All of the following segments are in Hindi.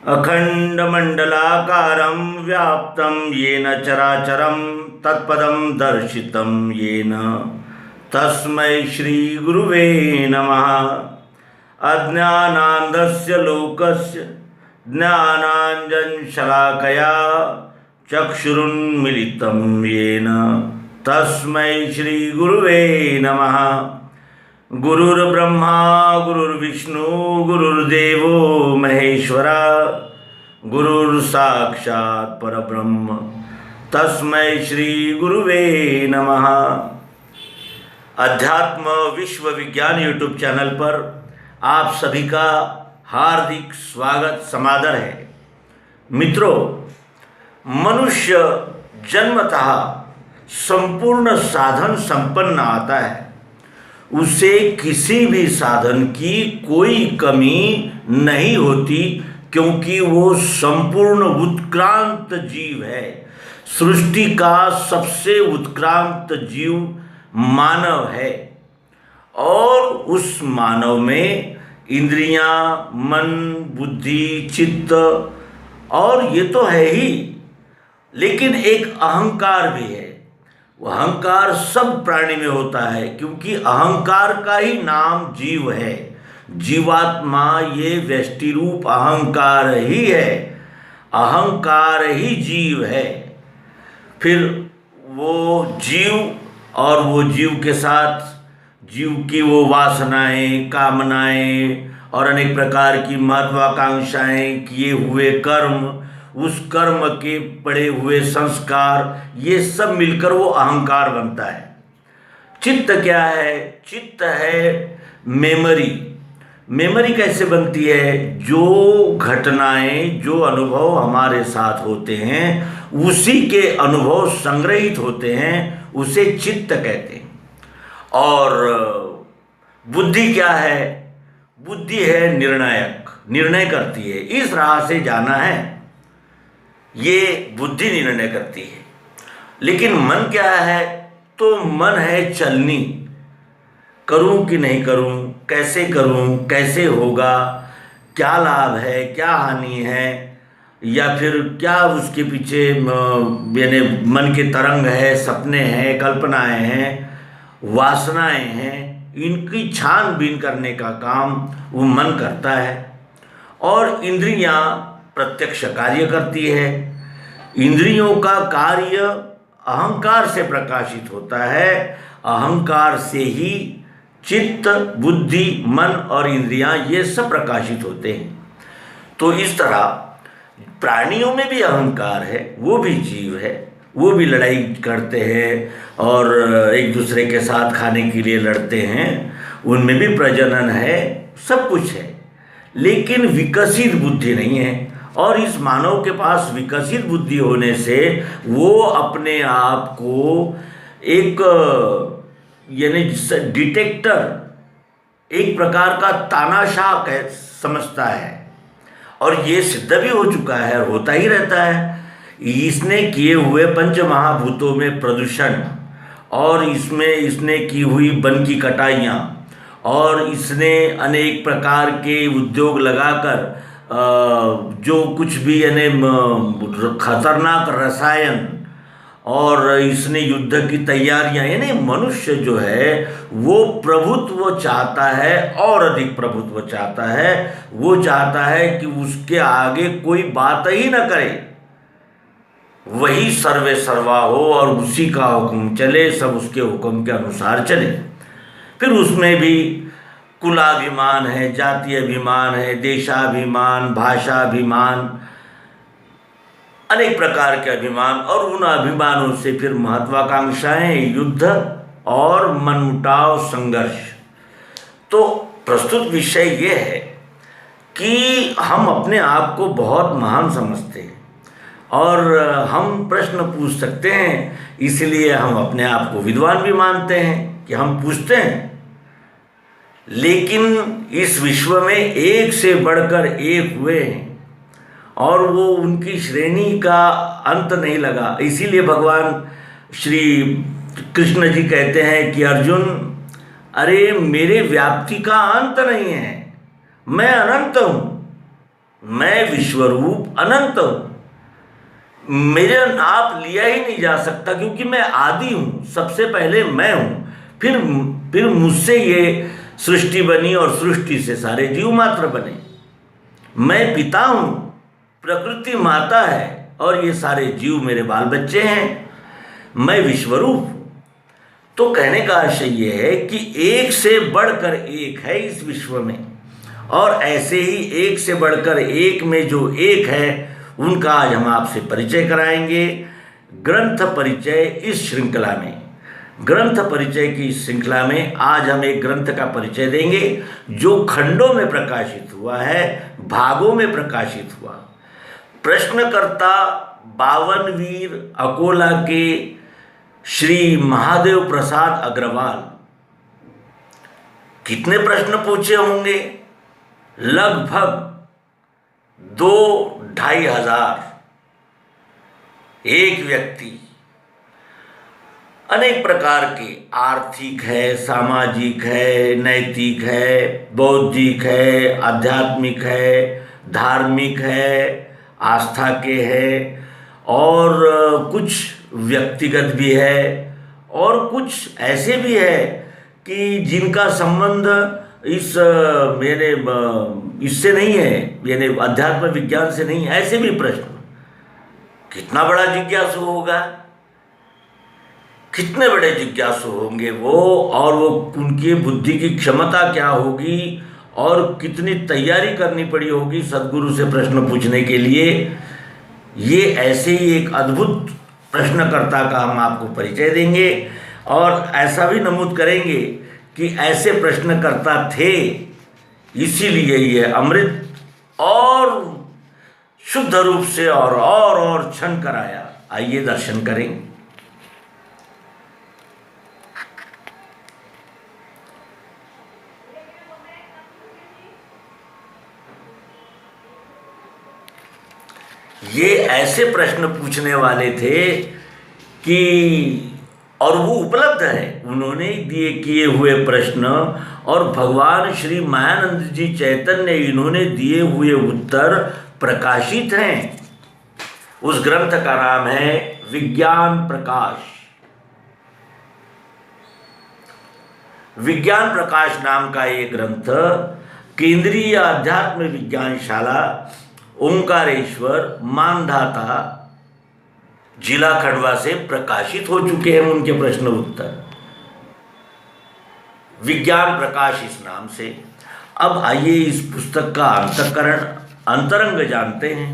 अखंडमंडलाकारं व्याप्तं येन चराचरं तत्पदं दर्शितं येन तस्मै श्रीगुरुवे नमः। अज्ञानान्धस्य लोकस्य ज्ञानाञ्जनशलाकया चक्षुरुन्मीलितं येन तस्मै श्रीगुरुवे नमः। गुरुर्ब्रह्मा गुरुर्विष्णु गुरुर्देवो महेश्वरा गुरुर्साक्षात् परब्रह्म तस्मै श्री गुरुवे नमः। अध्यात्म विश्व विज्ञान यूट्यूब चैनल पर आप सभी का हार्दिक स्वागत समादर है। मित्रों, मनुष्य जन्मतः संपूर्ण साधन संपन्न आता है। उसे किसी भी साधन की कोई कमी नहीं होती, क्योंकि वो संपूर्ण उत्क्रांत जीव है। सृष्टि का सबसे उत्क्रांत जीव मानव है और उस मानव में इंद्रियां, मन, बुद्धि, चित्त और ये तो है ही, लेकिन एक अहंकार भी है। वह अहंकार सब प्राणी में होता है, क्योंकि अहंकार का ही नाम जीव है। जीवात्मा ये व्यष्टि रूप अहंकार ही है, अहंकार ही जीव है। फिर वो जीव और वो जीव के साथ जीव की वो वासनाएं, कामनाएं और अनेक प्रकार की महत्वाकांक्षाएं, किए हुए कर्म, उस कर्म के पड़े हुए संस्कार, ये सब मिलकर वो अहंकार बनता है। चित्त क्या है? चित्त है मेमोरी। मेमोरी कैसे बनती है? जो घटनाएं, जो अनुभव हमारे साथ होते हैं, उसी के अनुभव संग्रहित होते हैं, उसे चित्त कहते हैं। और बुद्धि क्या है? बुद्धि है निर्णायक, निर्णय करती है, इस राह से जाना है, ये बुद्धि निर्णय करती है। लेकिन मन क्या है? तो मन है चलनी। करूं कि नहीं करूं, कैसे करूं, कैसे होगा, क्या लाभ है, क्या हानि है, या फिर क्या उसके पीछे यानी मन के तरंग है, सपने हैं, कल्पनाएं हैं, वासनाएं हैं, इनकी छानबीन करने का काम वो मन करता है। और इंद्रियां प्रत्यक्ष कार्य करती है। इंद्रियों का कार्य अहंकार से प्रकाशित होता है। अहंकार से ही चित्त, बुद्धि, मन और इंद्रियां ये सब प्रकाशित होते हैं। तो इस तरह प्राणियों में भी अहंकार है, वो भी जीव है, वो भी लड़ाई करते हैं और एक दूसरे के साथ खाने के लिए लड़ते हैं, उनमें भी प्रजनन है, सब कुछ है, लेकिन विकसित बुद्धि नहीं है। और इस मानव के पास विकसित बुद्धि होने से वो अपने आप को एक यानी डिटेक्टर, एक प्रकार का तानाशाह समझता है। और ये सिद्ध भी हो चुका है और होता ही रहता है। इसने किए हुए पंच महाभूतों में प्रदूषण, और इसमें इसने की हुई वन की कटाइयाँ, और इसने अनेक प्रकार के उद्योग लगाकर जो कुछ भी यानी खतरनाक रसायन, और इसने युद्ध की तैयारियां, यानी मनुष्य जो है वो प्रभुत्व चाहता है और अधिक प्रभुत्व चाहता है। वो चाहता है कि उसके आगे कोई बात ही न करे, वही सर्वे सर्वा हो और उसी का हुक्म चले, सब उसके हुक्म के अनुसार चले। फिर उसमें भी कुलाभिमान है, जातीय अभिमान है, देशाभिमान, भाषाभिमान, अनेक प्रकार के अभिमान, और उन अभिमानों से फिर महत्वाकांक्षाएं, युद्ध और मनमुटाव, संघर्ष। तो प्रस्तुत विषय ये है कि हम अपने आप को बहुत महान समझते हैं और हम प्रश्न पूछ सकते हैं, इसलिए हम अपने आप को विद्वान भी मानते हैं कि हम पूछते हैं। लेकिन इस विश्व में एक से बढ़कर एक हुए हैं और वो उनकी श्रेणी का अंत नहीं लगा। इसीलिए भगवान श्री कृष्ण जी कहते हैं कि अर्जुन, अरे मेरे व्याप्ति का अंत नहीं है, मैं अनंत हूँ। मैं विश्वरूप अनंत हूं, मेरा नाप लिया ही नहीं जा सकता, क्योंकि मैं आदि हूं, सबसे पहले मैं हूं, फिर मुझसे ये सृष्टि बनी और सृष्टि से सारे जीव मात्र बने। मैं पिता हूं, प्रकृति माता है और ये सारे जीव मेरे बाल बच्चे हैं। मैं विश्वरूप हूं। तो कहने का आशय ये है कि एक से बढ़कर एक है इस विश्व में, और ऐसे ही एक से बढ़कर एक में जो एक है उनका आज हम आपसे परिचय कराएंगे ग्रंथ परिचय इस श्रृंखला में। ग्रंथ परिचय की इस श्रृंखला में आज हम एक ग्रंथ का परिचय देंगे जो खंडों में प्रकाशित हुआ है, भागों में प्रकाशित हुआ। प्रश्नकर्ता बावनवीर अकोला के श्री महादेव प्रसाद अग्रवाल कितने प्रश्न पूछे होंगे? लगभग 2-2.5 हजार। एक व्यक्ति अनेक प्रकार के, आर्थिक है, सामाजिक है, नैतिक है, बौद्धिक है, आध्यात्मिक है, धार्मिक है, आस्था के है, और कुछ व्यक्तिगत भी है, और कुछ ऐसे भी है कि जिनका संबंध इससे नहीं है, यानी अध्यात्म विज्ञान से नहीं। ऐसे भी प्रश्न। कितना बड़ा जिज्ञासु होगा, कितने बड़े जिज्ञासु होंगे वो, और वो उनकी बुद्धि की क्षमता क्या होगी, और कितनी तैयारी करनी पड़ी होगी सद्गुरु से प्रश्न पूछने के लिए। ये ऐसे ही एक अद्भुत प्रश्नकर्ता का हम आपको परिचय देंगे, और ऐसा भी नमूद करेंगे कि ऐसे प्रश्नकर्ता थे, इसीलिए ये अमृत और शुद्ध रूप से और छन कर आया। आइए दर्शन करें। ये ऐसे प्रश्न पूछने वाले थे कि, और वो उपलब्ध है, उन्होंने दिए किए हुए प्रश्न, और भगवान श्री मायानंद जी चैतन्य इन्होंने दिए हुए उत्तर प्रकाशित हैं। उस ग्रंथ का नाम है विज्ञान प्रकाश। विज्ञान प्रकाश नाम का ये ग्रंथ केंद्रीय अध्यात्म विज्ञानशाला ओंकारेश्वर मानधाता जिला खंडवा से प्रकाशित हो चुके हैं। उनके प्रश्न उत्तर विज्ञान प्रकाश इस नाम से। अब आइए इस पुस्तक का अंतरंग जानते हैं।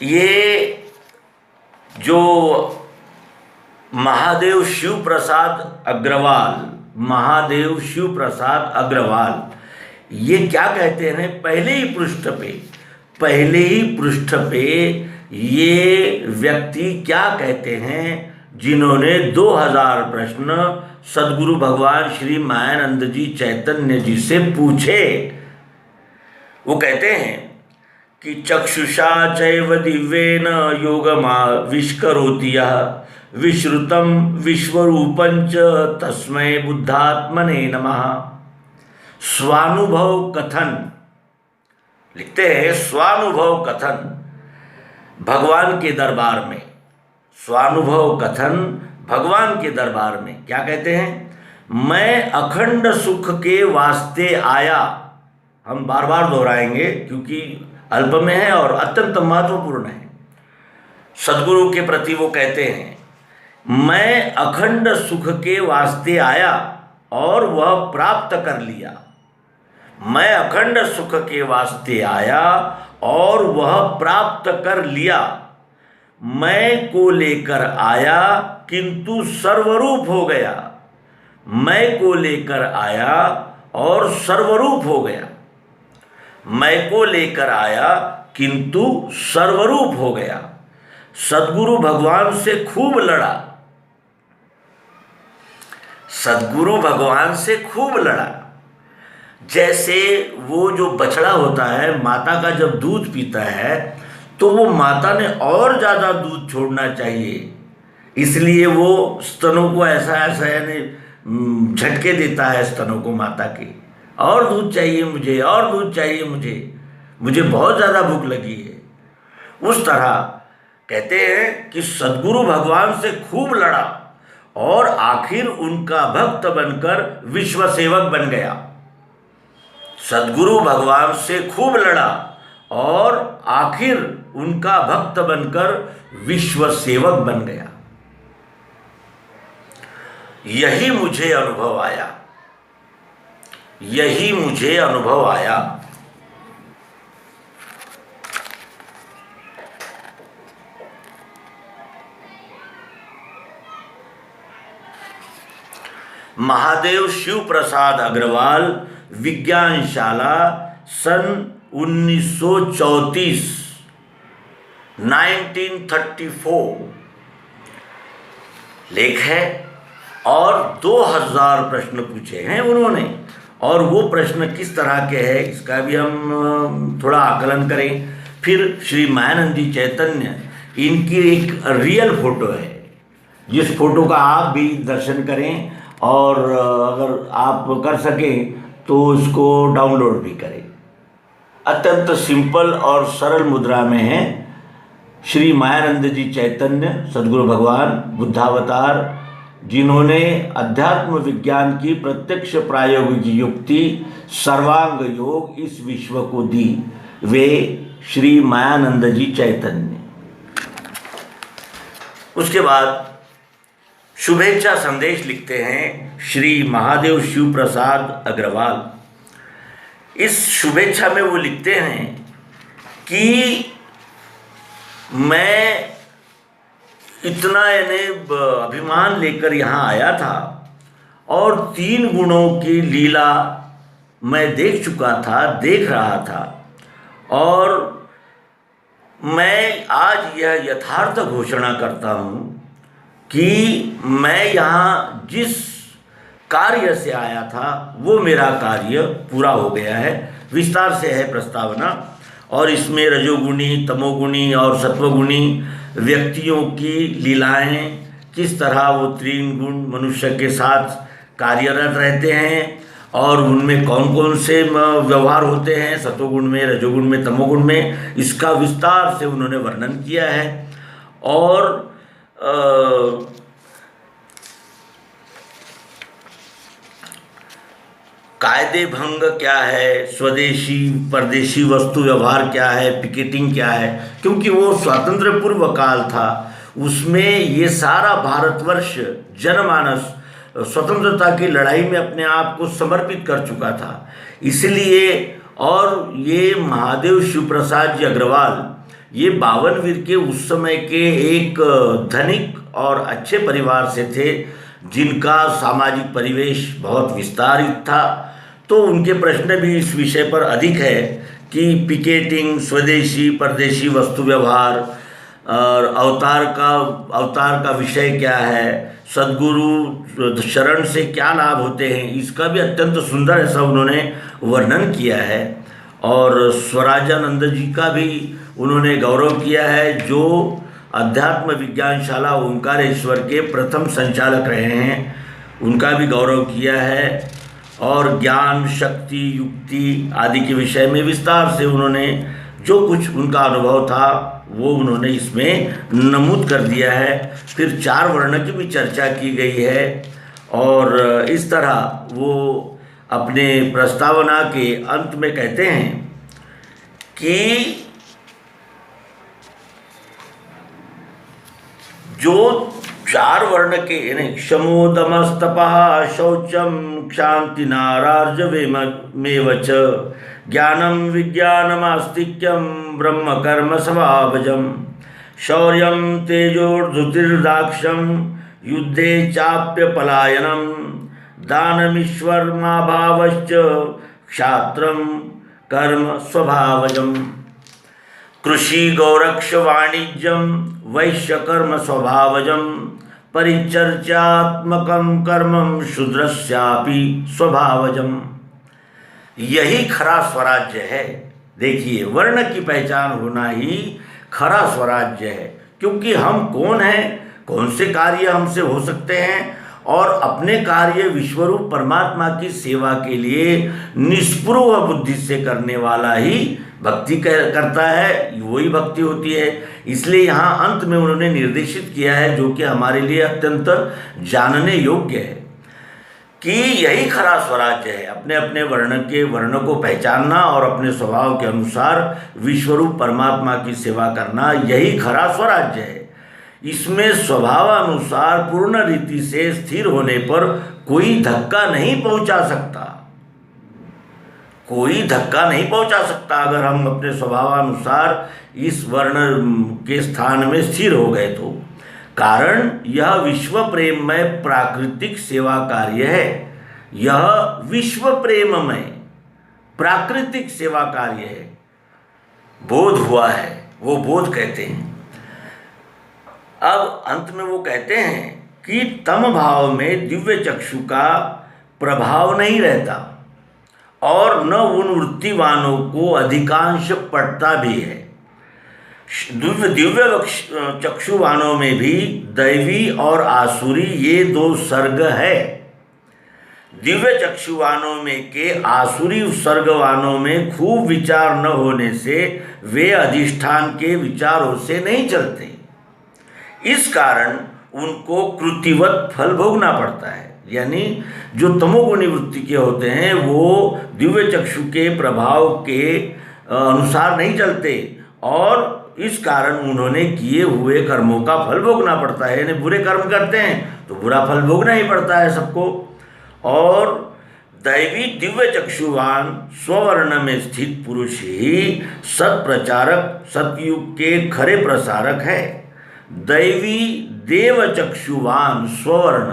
ये जो महादेव शिव प्रसाद अग्रवाल ये क्या कहते हैं? पहले ही पृष्ठ पे ये व्यक्ति क्या कहते हैं, जिन्होंने 2000 प्रश्न सद्गुरु भगवान श्री मायानंद जी चैतन्य जी से पूछे। वो कहते हैं कि चक्षुषा चैव दिव्येन योगमाविष्करोति यः विश्रुतं विश्वरूपं च तस्मै बुद्धात्मने नमः। स्वानुभव कथन लिखते हैं, स्वानुभव कथन भगवान के दरबार में, स्वानुभव कथन भगवान के दरबार में क्या कहते हैं? मैं अखंड सुख के वास्ते आया। हम बार बार दोहराएंगे क्योंकि अल्प में है और अत्यंत महत्वपूर्ण है। सद्गुरु के प्रति वो कहते हैं, मैं अखंड सुख के वास्ते आया और वह प्राप्त कर लिया। मैं अखंड सुख के वास्ते आया और वह प्राप्त कर लिया। मैं को लेकर आया किंतु सर्वरूप हो गया। मैं को लेकर आया और सर्वरूप हो गया। मैं को लेकर आया किंतु सर्वरूप हो गया। सद्गुरु भगवान से खूब लड़ा। सद्गुरु भगवान से खूब लड़ा। जैसे वो जो बछड़ा होता है, माता का जब दूध पीता है तो वो माता ने और ज़्यादा दूध छोड़ना चाहिए, इसलिए वो स्तनों को ऐसा यानी झटके देता है स्तनों को माता के, और दूध चाहिए मुझे, और दूध चाहिए मुझे बहुत ज़्यादा भूख लगी है। उस तरह कहते हैं कि सद्गुरु भगवान से खूब लड़ा और आखिर उनका भक्त बनकर विश्व सेवक बन गया। सद्गुरु भगवान से खूब लड़ा और आखिर उनका भक्त बनकर विश्व सेवक बन गया। यही मुझे अनुभव आया, यही मुझे अनुभव आया। महादेव शिव प्रसाद अग्रवाल, विज्ञानशाला, सन 1934 1934 लेख है और 2000 प्रश्न पूछे हैं उन्होंने। और वो प्रश्न किस तरह के हैं इसका भी हम थोड़ा आकलन करें। फिर श्री मायानंद जी चैतन्य, इनकी एक रियल फोटो है, जिस फोटो का आप भी दर्शन करें और अगर आप कर सकें तो उसको डाउनलोड भी करें। अत्यंत सिंपल और सरल मुद्रा में है। श्री मायानंद जी चैतन्य सद्गुरु भगवान बुद्धावतार, जिन्होंने अध्यात्म विज्ञान की प्रत्यक्ष प्रायोगिक युक्ति सर्वांग योग इस विश्व को दी, वे श्री मायानंद जी चैतन्य। उसके बाद शुभेच्छा संदेश लिखते हैं श्री महादेव शिव प्रसाद अग्रवाल। इस शुभेच्छा में वो लिखते हैं कि मैं इतना अभिमान लेकर यहाँ आया था और 3 गुणों की लीला मैं देख चुका था, देख रहा था, और मैं आज यह यथार्थ घोषणा करता हूँ कि मैं यहाँ जिस कार्य से आया था वो मेरा कार्य पूरा हो गया है। विस्तार से है प्रस्तावना, और इसमें रजोगुणी, तमोगुणी और सत्वगुणी व्यक्तियों की लीलाएं, किस तरह वो 3 गुण मनुष्य के साथ कार्यरत रहते हैं और उनमें कौन कौन से व्यवहार होते हैं, सत्वगुण में, रजोगुण में, तमोगुण में, इसका विस्तार से उन्होंने वर्णन किया है। और कायदे भंग क्या है, स्वदेशी परदेशी वस्तु व्यवहार क्या है, पिकेटिंग क्या है, क्योंकि वो स्वातंत्र्य पूर्व काल था, उसमें ये सारा भारतवर्ष जनमानस स्वतंत्रता की लड़ाई में अपने आप को समर्पित कर चुका था। इसलिए, और ये महादेव शिव प्रसाद जी अग्रवाल, ये 52 वीर के उस समय के एक धनिक और अच्छे परिवार से थे, जिनका सामाजिक परिवेश बहुत विस्तारित था। तो उनके प्रश्न भी इस विषय पर अधिक है कि पिकेटिंग, स्वदेशी परदेशी वस्तु व्यवहार, और अवतार का विषय क्या है, सद्गुरु शरण से क्या लाभ होते हैं, इसका भी अत्यंत सुंदर ऐसा उन्होंने वर्णन किया है। और स्वराजानंद जी का भी उन्होंने गौरव किया है, जो अध्यात्म विज्ञानशाला ओंकारेश्वर के प्रथम संचालक रहे हैं, उनका भी गौरव किया है। और ज्ञान, शक्ति, युक्ति आदि के विषय में विस्तार से उन्होंने जो कुछ उनका अनुभव था वो उन्होंने इसमें नमूद कर दिया है। फिर 4 वर्ण की भी चर्चा की गई है और इस तरह वो अपने प्रस्तावना के अंत में कहते हैं कि जो 4 वर्ण के यानी क्षमो दमस्तपः शौचम क्षांति नारार्जवेमेवच ज्ञानम विज्ञानमास्तिक्यम ब्रह्म कर्म स्वभावजम शौर्यम तेजोर्धुतिर्दाक्षम युद्धे चाप्य पलायनम दानमीश्वरमाभावश्च क्षात्रम कर्म स्वभावजम कृषि गौरक्ष वाणिज्यम वैश्य कर्म स्वभावजम परिचर्चात्मकम कर्मम शूद्रस्यापि स्वभावजम। यही खरा स्वराज्य है। देखिए, वर्ण की पहचान होना ही खरा स्वराज्य है, क्योंकि हम कौन हैं, कौन से कार्य हमसे हो सकते हैं और अपने कार्य विश्वरूप परमात्मा की सेवा के लिए निष्पृह बुद्धि से करने वाला ही भक्ति करता है, वही भक्ति होती है। इसलिए यहाँ अंत में उन्होंने निर्देशित किया है, जो कि हमारे लिए अत्यंत जानने योग्य है, कि यही खरा स्वराज्य है। अपने अपने वर्ण को पहचानना और अपने स्वभाव के अनुसार विश्वरूप परमात्मा की सेवा करना, यही खरा स्वराज्य है। इसमें स्वभावानुसार पूर्ण रीति से स्थिर होने पर कोई धक्का नहीं पहुंचा सकता, कोई धक्का नहीं पहुंचा सकता। अगर हम अपने स्वभावानुसार इस वर्ण के स्थान में स्थिर हो गए तो, कारण यह विश्व प्रेममय प्राकृतिक सेवा कार्य है। यह विश्व प्रेममय प्राकृतिक सेवा कार्य है। बोध हुआ है, वो बोध कहते हैं। अब अंत में वो कहते हैं कि तम भाव में दिव्य चक्षु का प्रभाव नहीं रहता और न उन वृत्तिवानों को अधिकांश पड़ता भी है। दिव्य चक्षुवानों में भी दैवी और आसुरी ये दो सर्ग है। दिव्य चक्षुवानों में के आसुरी सर्गवानों में खूब विचार न होने से वे अधिष्ठान के विचारों से नहीं चलते। इस कारण उनको कृतिवत फल भोगना पड़ता है। यानी जो तमोगुणी वृत्ति के होते हैं वो दिव्य चक्षु के प्रभाव के अनुसार नहीं चलते और इस कारण उन्होंने किए हुए कर्मों का फल भोगना पड़ता है। यानी बुरे कर्म करते हैं तो बुरा फल भोगना ही पड़ता है सबको। और दैवी दिव्य चक्षुवान स्ववर्ण में स्थित पुरुष ही सत्प्रचारक, सतयुग के खरे प्रसारक है। दैवी देव चक्षुवान स्ववर्ण,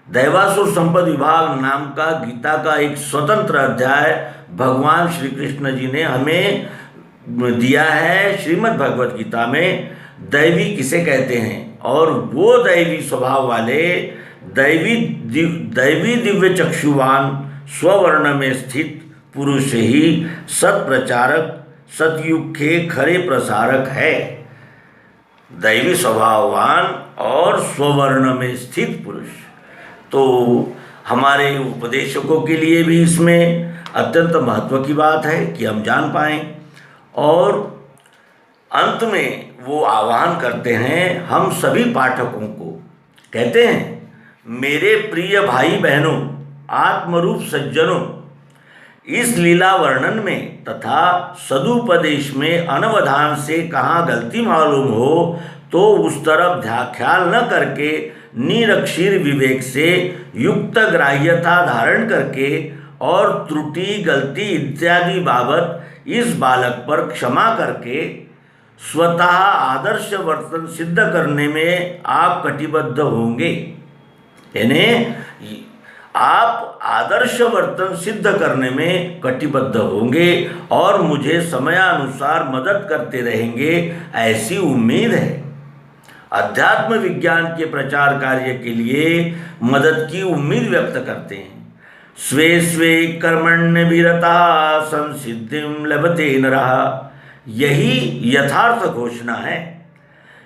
दैवासुर संपद विभाग नाम का गीता का एक स्वतंत्र अध्याय भगवान श्री कृष्ण जी ने हमें दिया है श्रीमद् भगवत गीता में। दैवी किसे कहते हैं, और वो दैवी स्वभाव वाले दैवी दिव्य चक्षुवान स्ववर्ण में स्थित पुरुष ही सत्प्रचारक, सतयुग के खरे प्रसारक है। दैवी स्वभाववान और स्ववर्ण में स्थित पुरुष, तो हमारे उपदेशकों के लिए भी इसमें अत्यंत महत्व की बात है कि हम जान पाएं। और अंत में वो आह्वान करते हैं हम सभी पाठकों को, कहते हैं मेरे प्रिय भाई बहनों, आत्मरूप सज्जनों, इस लीला वर्णन में तथा सदुपदेश में अनवधान से कहाँ गलती मालूम हो तो उस तरफ ख्याल न करके निरक्षीर विवेक से युक्त ग्राह्यता धारण करके और त्रुटि, गलती इत्यादि बाबत इस बालक पर क्षमा करके स्वतः आदर्श वर्तन सिद्ध करने में आप कटिबद्ध होंगे। यानी आप आदर्श वर्तन सिद्ध करने में कटिबद्ध होंगे और मुझे समयानुसार मदद करते रहेंगे, ऐसी उम्मीद है। अध्यात्म विज्ञान के प्रचार कार्य के लिए मदद की उम्मीद व्यक्त करते हैं। स्वे स्वे कर्मण्य विरता संसिद्धिम लभते नरः, यही यथार्थ घोषणा है।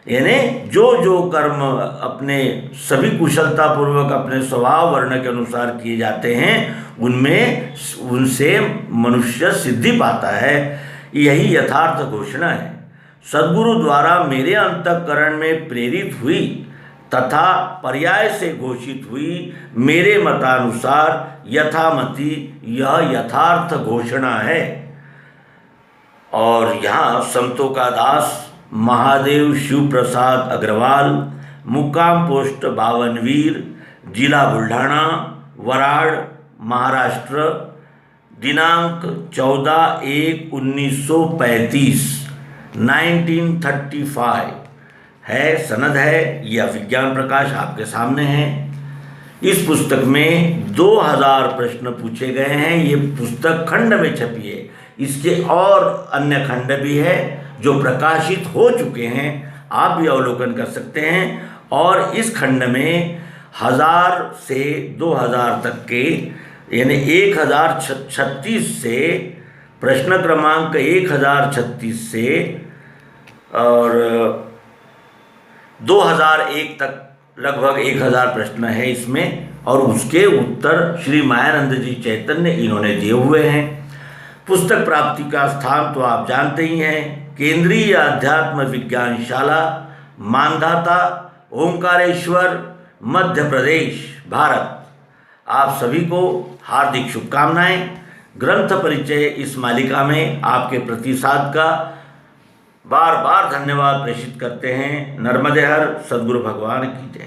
यानी जो जो कर्म अपने सभी कुशलता पूर्वक अपने स्वभाव वर्ण के अनुसार किए जाते हैं उनसे मनुष्य सिद्धि पाता है, यही यथार्थ घोषणा है। सद्गुरु द्वारा मेरे अंतःकरण में प्रेरित हुई तथा पर्याय से घोषित हुई मेरे मतानुसार यथामति यह यथार्थ घोषणा है। और यहाँ संतों का दास महादेव शिव प्रसाद अग्रवाल, मुक्काम पोस्ट बावनवीर, जिला बुल्ढाणा, वराड, महाराष्ट्र, दिनांक 14/1/1935 1935 है, सनद है। यह विज्ञान प्रकाश आपके सामने है। इस पुस्तक में 2000 प्रश्न पूछे गए हैं। ये पुस्तक खंड में छपी है। इसके और अन्य खंड भी है जो प्रकाशित हो चुके हैं, आप भी अवलोकन कर सकते हैं। और इस खंड में 1000 से 2000 तक के यानी 1036 से प्रश्न क्रमांक 1036 से और 2001 तक लगभग 1000 प्रश्न है इसमें, और उसके उत्तर श्री मायानंद जी चैतन्य इन्होंने दिए हुए हैं। पुस्तक प्राप्ति का स्थान तो आप जानते ही हैं, केंद्रीय अध्यात्म विज्ञान शाला, मानधाता, ओंकारेश्वर, मध्य प्रदेश, भारत। आप सभी को हार्दिक शुभकामनाएं। ग्रंथ परिचय इस मालिका में आपके प्रतिसाद का बार बार धन्यवाद प्रेषित करते हैं। नर्मदे हर, सद्गुरु भगवान की जय।